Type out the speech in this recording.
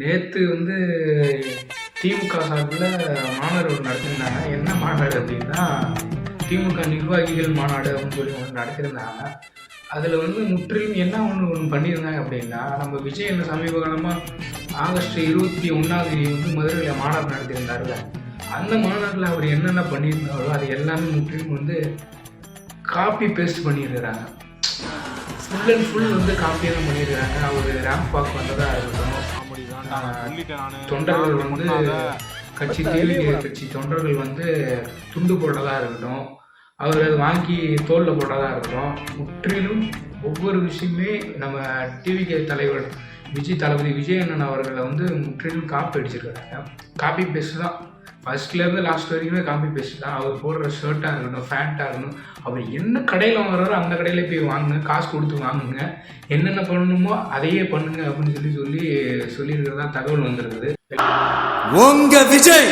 நேற்று வந்து திமுக சார்பில் மாநாடு ஒன்று நடத்திருந்தாங்க. என்ன மாநாடு அப்படின்னா, திமுக நிர்வாகிகள் மாநாடு அப்படின்னு சொல்லி ஒன்று நடத்திருந்தாங்க. அதில் வந்து முற்றிலும் என்ன ஒன்று பண்ணியிருந்தாங்க அப்படின்னா, நம்ம விஜய் என்ன சமீப காலமாக ஆகஸ்ட் 21 வந்து மதுரையில் மாநாடு நடத்தியிருந்தார்ல, அந்த மாநாட்டில் அவர் என்னென்ன பண்ணியிருந்தாரோ அது எல்லாமே முற்றிலும் வந்து காப்பி பேஸ்ட் பண்ணியிருக்கிறாங்க. ஃபுல் அண்ட் ஃபுல் வந்து காப்பியாக தான் பண்ணியிருக்கிறாங்க. அவர் ரேம்ப் வாக் வந்ததாக இருக்கட்டும், தொண்டர்கள் வந்து கட்சி தொண்டர்கள் வந்து துண்டு போட்டதாக இருக்கட்டும், அவர் அதை வாங்கி தோளில் போட்டதாக இருக்கட்டும், முற்றிலும் ஒவ்வொரு விஷயமே நம்ம டிவிகே தலைவர் தளபதி விஜய் அண்ணன் அவர்களை வந்து முற்றிலும் காப்பி அடிச்சிருக்காங்க. காப்பி பேஸ்ட் தான், ஃபர்ஸ்ட்லேருந்து லாஸ்ட் வரைக்குமே காப்பி பேஸ்ட் தான். அவர் போடுற ஷர்ட்டாக இருக்கட்டும், ஃபேண்ட்டாக இருக்கட்டும், அவர் என்ன கடையில் வாங்குறாரோ அந்த கடையில் போய் வாங்குங்க, காசு கொடுத்து வாங்குங்க, என்னென்ன பண்ணணுமோ அதையே பண்ணுங்க அப்படின்னு சொல்லியிருக்கிறதா தகவல் வந்திருக்குது. உங்க விஜய்